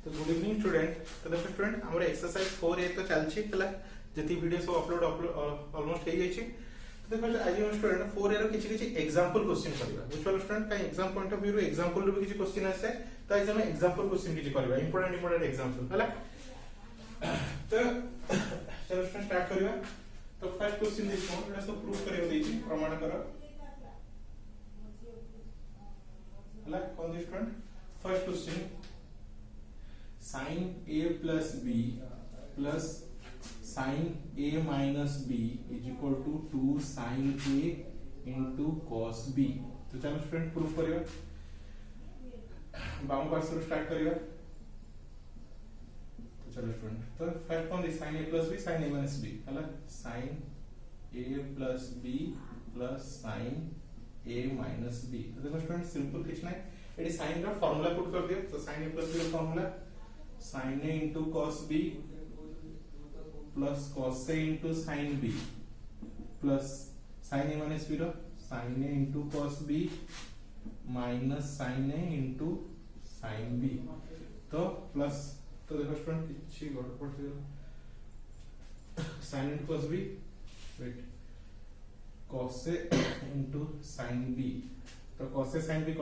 तो good evening student. तो देखो स्टूडेंट हमर एक्सरसाइज 4a तो चलछि हला जति वीडियो सब अपलोड ऑलमोस्ट हे जाइछि। तो देखो आज हम स्टूडेंट 4a रो किछि किछि एग्जांपल क्वेश्चन करबा। बुझलो स्टूडेंट का एग्जाम पॉइंट ऑफ व्यू रो एग्जांपल रो किछि क्वेश्चन आसे तो आज हम एग्जांपल क्वेश्चन किछि करबा इंपोर्टेंट एग्जांपल हला। तो चलो स्टूडेंट स्टार्ट करबा। तो फर्स्ट क्वेश्चन देखो एटा सब प्रूफ करियो देछि प्रमाण करो हला। कौन दी student first question sin a plus b plus sin a minus b is equal to 2 sin a into cos b। तो चलो स्टूडेंट प्रूफ करियो। बाम पास से स्टार्ट करियो। तो चलो स्टूडेंट तो फर्स्ट कौन दी sin a plus b sin a minus b हला। sin a plus b plus sin a minus b। तो देखो स्टूडेंट सिंपल कुछ नहीं, एडी sin का फार्मूला पुट कर दियो। तो sin a plus b का formula sin a into cos b plus cos a into sin b plus sin a minus b रो sin a into cos b minus sin a into sin b। तो plus तो देखो student किछि गड़बड़ हो sin into cos b wait cos a into sin b। तो cos a sin b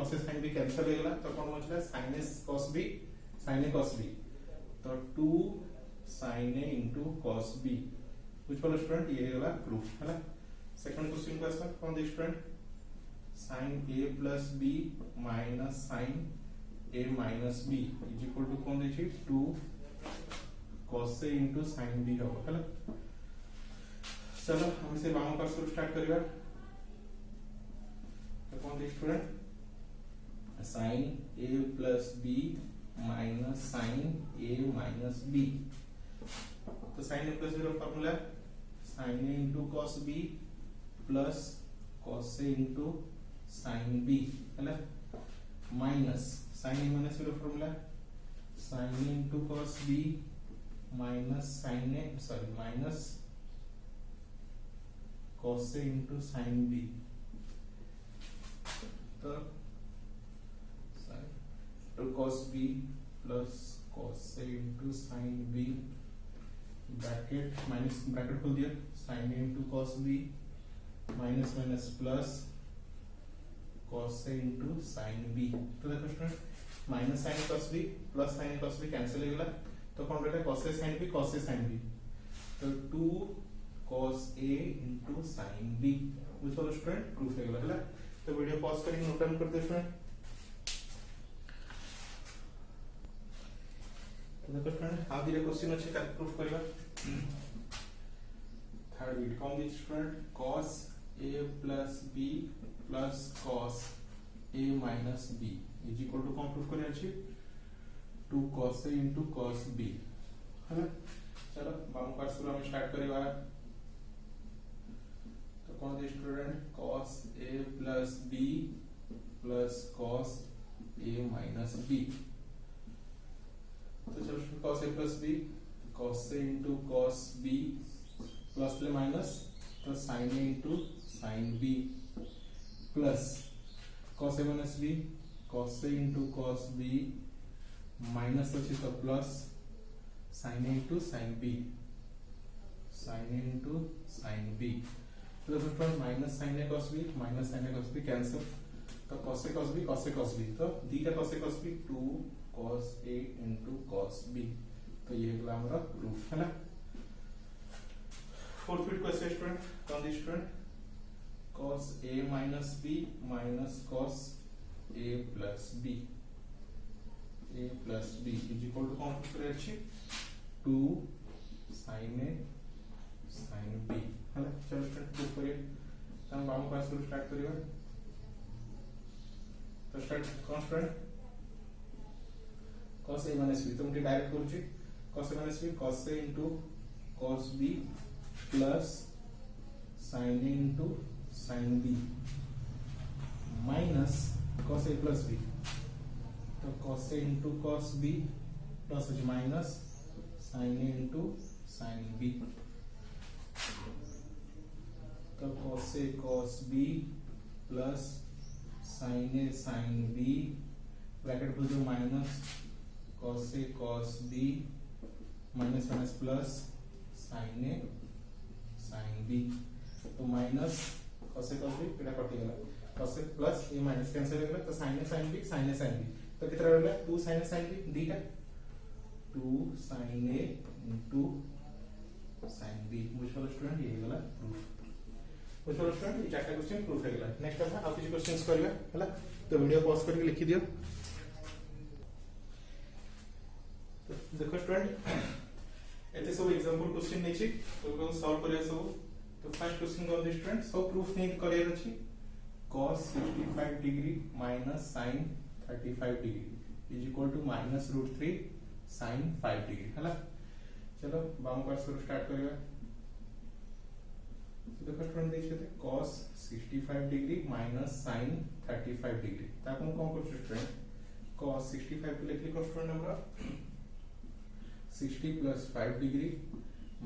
cancel हो गला। तो कोन बचला sin a cos b sin a cos b। तो 2 sin a into cos b कुछ बोलो स्टूडेंट ये वाला प्रूफ है ना। सेकंड क्वेश्चन का आंसर कौन दे student sin a plus b minus sin a minus b is equal to कौन दे 2 cos a into sin b होगा है ना। चलो हम इसे वाम पास से स्टार्ट करियो। तो कौन दे student sin a plus b minus sin a minus b। तो sin a plus b का formula sin a into cos b plus cos a into sin b है ना minus sin a minus b का formula sin a into cos b minus sin a minus cos a into sin b। तो cos b plus cos a into sin b bracket minus bracket खोल दिया sin a into cos b minus minus plus cos a into sin b। तो देखो student minus sin cos b plus sin cos b cancel हो गला। तो कौन रहता है cos a sin b cos a sin b। तो 2 cos a into sin b बुझलो स्टूडेंट प्रूफ हो गला। तो वीडियो पॉज करके नोट डाउन कर दो स्टूडेंट। तो देखो स्टूडेंट हाउ दिस क्वेश्चन अछि का प्रूफ करबा। थर्ड बिट कौन दी student cos a plus b plus cos a minus b is equal to कौन प्रूफ करे अछि 2 cos a into cos b है ना। चलो बाम पास से हम स्टार्ट करबा। तो कौन दी student cos a plus b plus cos a minus b। तो चलो cos a plus b cos a into cos b plus ले माइनस तो sin a into sin b plus cos a minus b cos a into cos b minus अछि तो plus sin a into sin b sin a into sin b। तो from minus sin a cos b minus sin a cos b cancel. तो cos a cos b cos a cos b तो दीटा cos a cos b 2 cos a into cos b। तो ये गला हमारा proof है ना। Fourth bit question student कौन दी student cos a minus b minus cos a plus b is equal to कौन करे अछि 2 sin a sin b है ना। चलो स्टूडेंट प्रूफ करिए। हम बाम पास से स्टार्ट करियो। तो स्टार्ट कौन student cos a minus b तो मुझे डायरेक्ट करूची cos a minus b cos a into cos b plus sin a into sin b minus cos a plus b। तो cos a into cos b plus minus sin a into sin b। तो cos a cos b plus sin a sin b bracket खोल दो minus cos A cos B minus minus plus sin A sin B तो minus cos A cos B एटा कटि गेला cos A plus ये minus cancel हो गेला तो sin A sin B sin A sin B तो कितना रहला 2 sin A sin B दीटा 2 sin A into sin B बुझलो स्टूडेंट ये गेला प्रूफ बुझलो स्टूडेंट ये चारटा क्वेश्चन प्रूफ हो गेला नेक्स्ट हम आ किछ क्वेश्चंस करबा हला तो वीडियो पॉज करके लिखि दियो तो देखो स्टूडेंट एते सब एग्जांपल क्वेश्चन नै छी तो को सॉल्व करिया सब तो फर्स्ट क्वेश्चन को स्टूडेंट सब प्रूफ नै करियर अछि cos 65 degree minus sin 35 degree is equal to -√3 sin 5 degree हला चलो बाम पार्ट से स्टार्ट करिया तो देखो स्टूडेंट देखिए cos 65 degree minus sin 35 degree ताको कोन कर स्टूडेंट cos 65 को लिख लिखो स्टूडेंट हमरा 60 plus 5 degree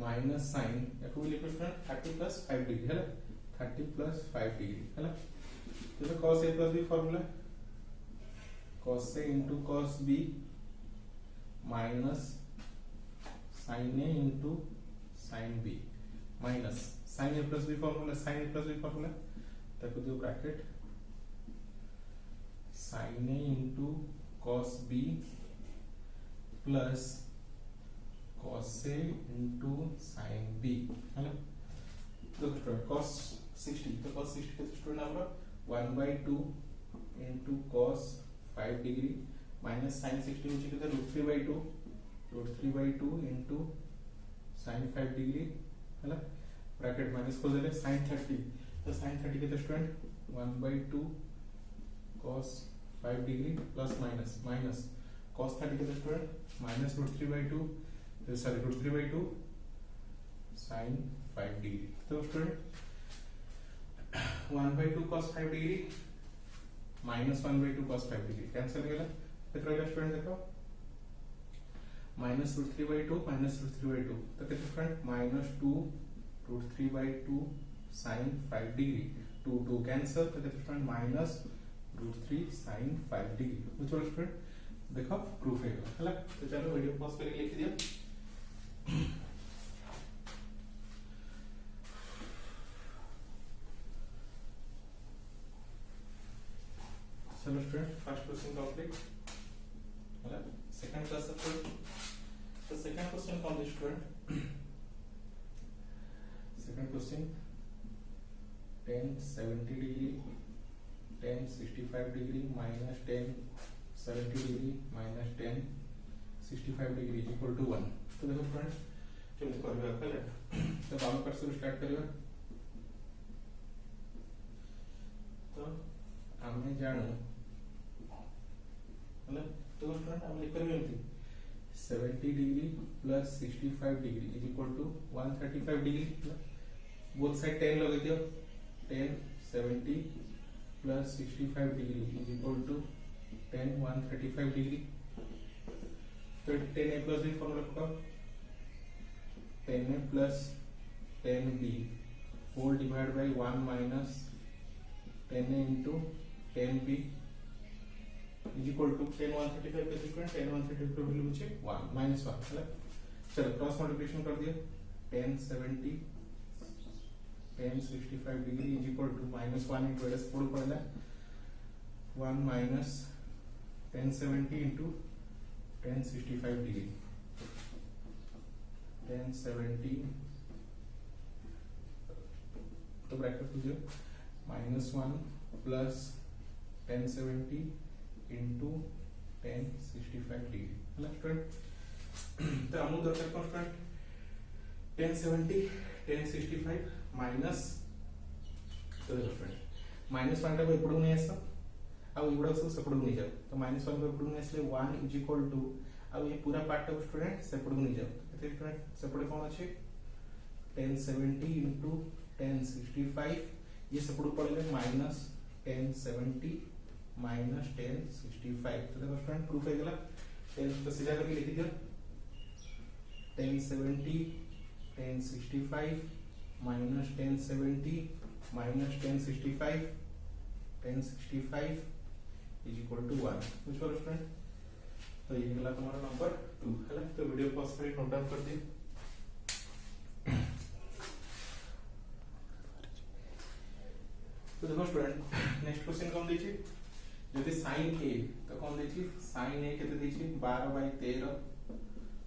minus sin याको लिखो स्टूडेंट 30 plus 5 degree है 30 plus 5 degree है ना तो cos A plus B formula cos A into cos B minus sin A into sin B minus sin A plus B formula sin A plus B formula ताको दियो bracket sin A into cos B plus cos A into sin B है ना तो student cos 60 तो cos 60 के student हमरा 1/2 into cos 5 degree minus sin 60 होची के √3/2 into sin 5 डिग्री है ना ब्रैकेट माइनस को देले sin 30 तो sin 30 के student 1/2 cos 5 degree plus minus cos 30 के स्टूडेंट -√3/2 sorry √3/2 sin 5 डिग्री तो student 1/2 cos 5 degree -1/2 cos 5 degree cancel गेला कितना रहला स्टूडेंट देखो -√3/2 -√3/2 तो कितना स्टूडेंट -2√3/2 sin 5 डिग्री 2 कैंसिल तो कितना स्टूडेंट -√3 sin 5 डिग्री बुझो स्टूडेंट देखो प्रूफ है हला तो चलो वीडियो पॉज करके लिख दियो चलो स्टूडेंट फर्स्ट क्वेश्चन कंप्लीट है सेकंड क्लास तो सेकंड क्वेश्चन कौन है student second question tan 70 degree tan 65 degree minus tan 70 degree minus tan 65 degree is equal to 1 तो देखो फ्रेंड्स चलो करबे पहले तो बाम पर से स्टार्ट करियो तो हमने जानो मतलब तो स्टूडेंट हम लिख करबे एंती 70 degree plus 65 degree is equal to 135 degree both side 10 लगा दियो tan 70 plus 65 degree is equal to tan 135 degree तो tan A plus B formula का tan A plus tan B whole divided by 1 minus tan A into tan B is equal to tan 135 के square tan 135 का value मुझे 1 minus 1 है चलो cross multiplication कर दिया tan 70 tan 65 degree is equal to -1 into s पूर्ण पड़ेगा 1 minus tan 70 into tan 65 degree tan 70 तो ब्रैकेट हो जाए -1 plus tan 70 into tan 65 degree है ना स्टूडेंट तो हम दरकार कौन स्टूडेंट tan 70 tan 65 माइनस तो देखो फ्रेंड -1 टा एपडू नहीं आसा आ इबडा सब सेपडू नहीं जाओ तो -1 को एपडू नहीं आसले 1 इज इक्वल टू आ ये पूरा पार्ट टा स्टूडेंट सेपडू नहीं जाओ तो स्टूडेंट सेपडे कोन अछि tan 70 into tan 65 ये सेपडू पड़ले माइनस tan 70 माइनस tan 65 तो देखो स्टूडेंट प्रूफ है गेला तो सीधा करके लिख दियो tan 70 tan 65 minus tan 70 minus tan 65 tan 65 is equal to 1 which was friend तो ये गला तुम्हारा नंबर 2 है। तो वीडियो पॉज कर नोट डाउन कर दिए। तो देखो स्टूडेंट नेक्स्ट क्वेश्चन कौन देछि जदि sin a तो कौन देछि sin a केते देछि 12/13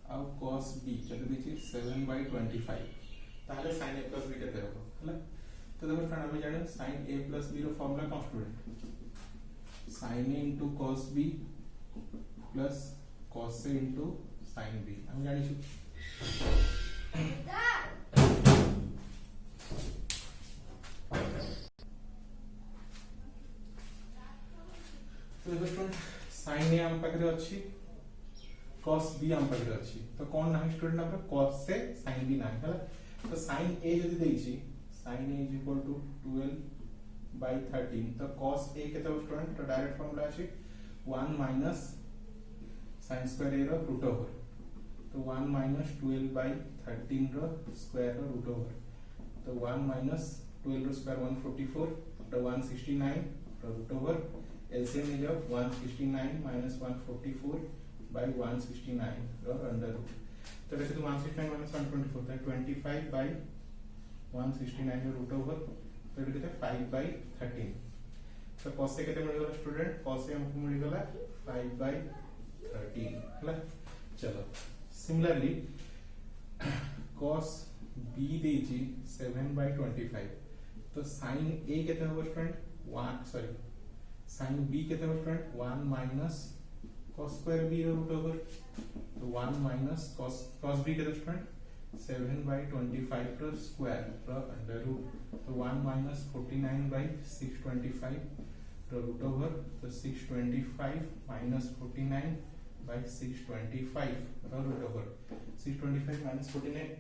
आ cos b केते देछि 7/25 ताले sin a plus b केते हो हला। तो देखो स्टूडेंट हम जाने sin a plus b रो फार्मूला कौन student sin a into cos b plus cos a into sin b हम जानि छु। तो देखो स्टूडेंट sin a हम पाखरे अछि cos b हम पाखरे अछि तो कोन नाही स्टूडेंट हम cos से sin b नाही हला। तो sin a जदि देछि sin a is equal to 12/13 तो cos a केते हो स्टूडेंट तो डायरेक्ट फार्मूला अछि 1 minus sin square a रो रूट ओवर तो 1 minus 12/13 रो स्क्वायर रो रूट ओवर तो 1 minus 12 रो स्क्वायर 144 तो 169 रो root over LCM is of 169 minus 144 by 169 रो अंडर रूट तो वैसे तो 169 minus 124 तो 25 by 169 रो रूट ओवर तो ये कितना 5/13 तो cos से कितना मिल गया स्टूडेंट cos से हमको मिल गया 5/13 है। चलो सिमिलरली cos b देजी 7/25 तो sin a कितना होगा स्टूडेंट 1 सॉरी sin b कितना हो student 1 minus cos square b रो रूट ओवर तो 1 minus cos b कितना स्टूडेंट 7/25 रो स्क्वायर रो अंडर रूट तो 1 minus 49/625 रो रूट ओवर तो 625 minus 49/625 रो रूट ओवर 625 minus 49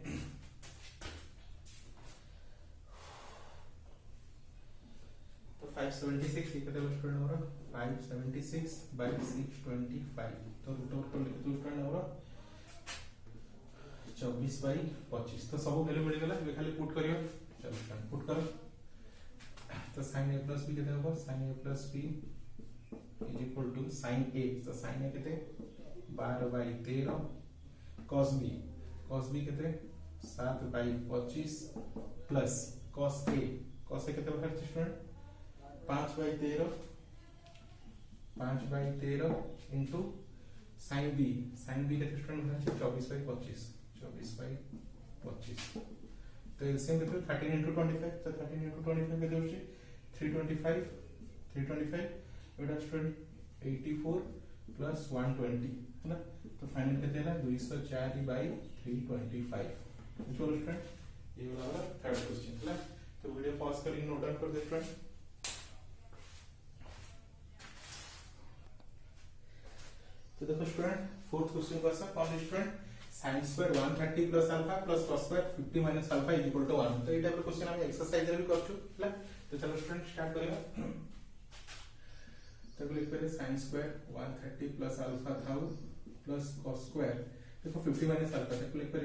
576 कितना स्टूडेंट हो रहा 576/625 तो रूट ओवर को लिख दो स्टूडेंट हो रहा 24/25 तो सब वैल्यू मिल गला ये खाली पुट करियो। चलो स्टूडेंट पुट करो तो sin a plus b कितना होगा sin a plus b is equal to sin a तो sin a कितने 12/13 cos b कितने 7/25 प्लस cos a कितने होगा स्टूडेंट 5/13 into sin b कितने स्टूडेंट है 24/25 तो एलसीएम कितने 13 into 25 तो 13 into 25 कितने होची 325 एटा स्टूडेंट 84 plus 120 है ना। तो फाइनल कितने है 204/325 चलो स्टूडेंट ये वाला थर्ड क्वेश्चन है। तो वीडियो पॉज करके नोट डाउन कर दे स्टूडेंट। तो देखो स्टूडेंट फोर्थ क्वेश्चन का आंसर कौन है student sin square 130 plus alpha plus cos square 50 minus alpha is equal to 1 तो ये टाइप का क्वेश्चन हम एक्सरसाइज रे भी करछु है। तो चलो स्टूडेंट स्टार्ट करिया। तो लिख पे sin square 130 plus alpha था plus cos square देखो 50 minus alpha तो लिख पे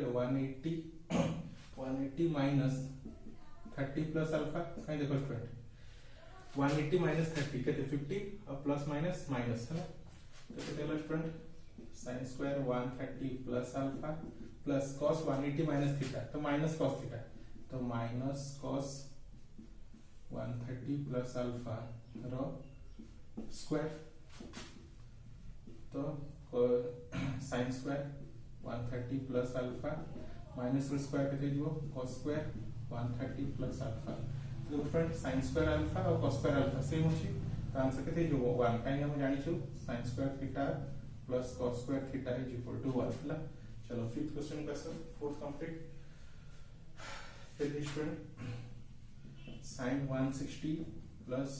180 minus 30 plus alpha कहीं देखो स्टूडेंट 180 minus 30 कितने 50 और प्लस माइनस माइनस है ना। तो कितना student sin square 130 plus alpha plus cos 180 minus theta तो minus cos theta तो minus cos 130 plus alpha रो square तो sin square 130 plus alpha minus रो square कितने जो cos square 130 plus alpha तो स्टूडेंट sin square alpha और cos square alpha same होची तो answer कितने जो 1 काहे हम जानि छु sin square theta plus cos square theta is equal to 1 है। चलो फिफ्थ क्वेश्चन का सर फोर्थ कंप्लीट फिर student sin 160 plus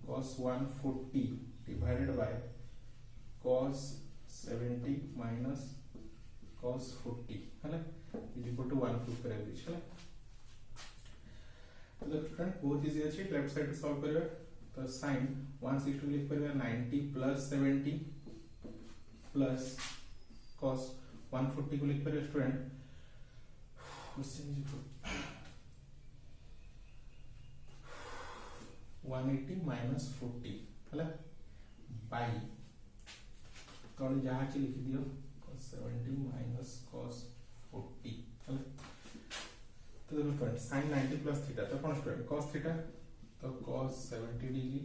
cos 140 divided by cos 70 minus cos 40 है ना is equal to 1 प्रूफ कर दीजिए है। तो स्टूडेंट बहुत इजी है लेफ्ट साइड सॉल्व करियो तो sin 160 लिख पर 90 plus 70 प्लस cos 140 को लिख पर स्टूडेंट क्वेश्चन इज 180 minus 40 है बाय तले जहाँ अच्छी लिखि दियो cos 70 minus cos 40 ହେଲା तो देखो स्टूडेंट sin 90 plus थीटा तो कौन स्टूडेंट cos थीटा तो cos 70 degree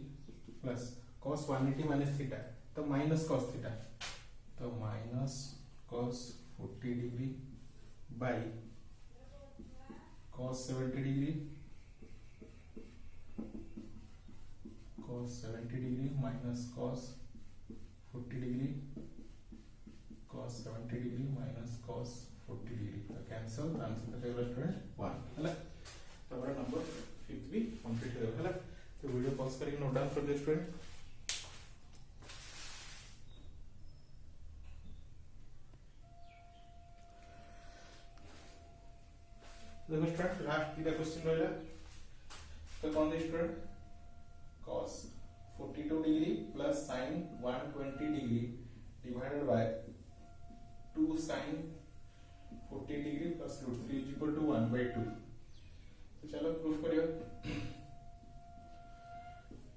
plus cos 180 minus theta तो minus cos थीटा तो minus cos 40 degree by cos 70 degree cos 70 degree minus cos 40 degree cos 70 degree minus cos 40 degree तो cancel answer तो होगा student 1 हैला तो हमारा number 5 भी कंप्लीट हो हैला तो वीडियो पॉज करके नोट डाउन कर दे स्टूडेंट देखो स्टूडेंट लास्ट की क्वेश्चन रहला तो कौन दे student cos 42 degree plus sin 120 degree divided by 2 sin 40 degree plus √3 is equal to 1/2 तो चलो प्रूफ करियो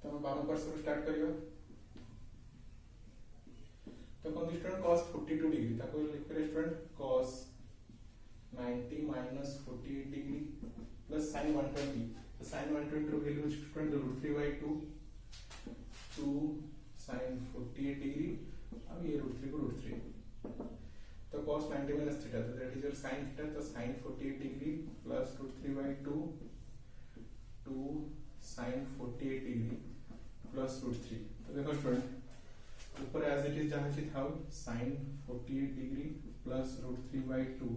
तो हम बाम पर से स्टार्ट करियो तो कौन स्टूडेंट cos 42 डिग्री ताको लिख कर student cos 90 minus 48 degree plus sin 120 तो sin 120 रो वैल्यू स्टूडेंट √3/2 2 sin 48 डिग्री अब ये √3 को √3 तो cos 90 minus थीटा तो that is your sin theta तो sin 48 degree plus √3/2 2 sin 48 degree plus √3 तो देखो स्टूडेंट ऊपर एज इट इज जहां छी थाउ sin 48 डिग्री प्लस √3/2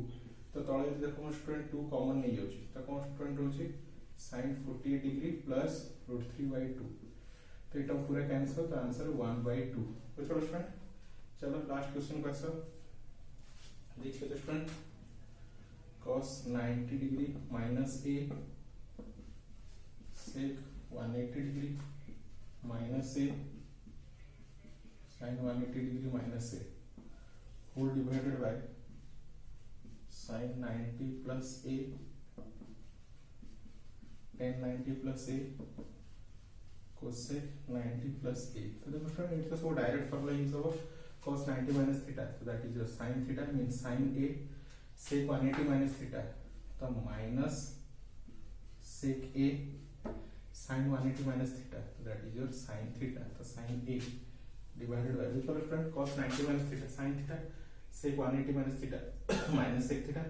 तो तळे देखो स्टूडेंट 2 कॉमन नहीं जाउची तो कौन स्टूडेंट होची sin 48 डिग्री प्लस √3/2 तो इटा पूरा कैंसिल तो आंसर 1/2 तो चलो स्टूडेंट चलो लास्ट क्वेश्चन को आंसर देखिए तो student cos 90 degree minus a sec 180 degree minus a sin 180 degree minus a whole divided by sin 90 plus a tan 90 plus a cosec 90 plus a तो देखो student it's so direct formula use होगा cos 90 minus theta so that is your sin theta means sin a sec 180 minus theta तो minus sec a sin 180 minus theta so that is your sin theta तो sin a divided by which one friend cos 90 minus theta sin theta sec 180 minus theta minus sec theta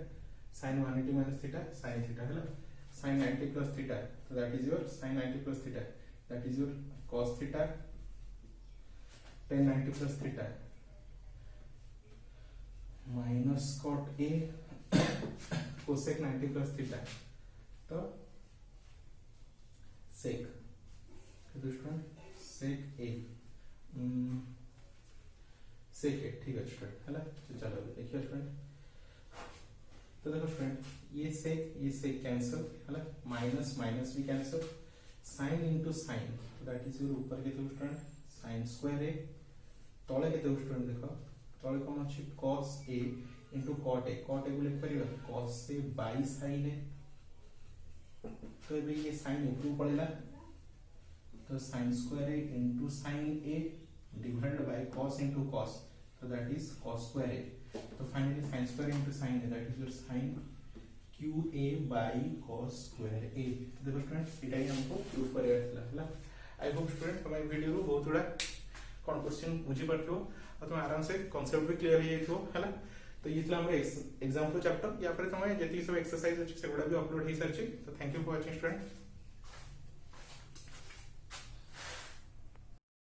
sin 180 minus theta sin theta है ना sin 90 plus theta so that is your sin 90 plus theta that is your cos theta tan 90 plus theta minus cot a cosec 90 plus theta तो sec तो student sec a sec a ठीक है student है ना तो चलो देखिए student तो देखो स्टूडेंट ये sec कैंसिल है ना माइनस माइनस भी cancel sin into sin that is your ऊपर के तो स्टूडेंट sin स्क्वायर a तळे के तो स्टूडेंट देखो तळे कोन अछि cos a into cot a को लिख परिबा cos a by sin a तो ये ये sin ऊपर पड़ेला तो sin square a into sin a divided by cos into cos so that is cos square a तो finally sin square into sin a that is your sin qa by cos square a तो देखो student इटा ही हमको proof करिया हला I hope student तुम्हारे video रो बहुत थोड़ा कौन क्वेश्चन बुझी पारथो और तुम आराम से कांसेप्ट भी क्लियर हो जाइथो हला तो ये थला हमर एग्जांपल चैप्टर या पर तुम जति सब एक्सरसाइज अछि सेगुडा भी अपलोड हे सरछि तो thank you for watching student.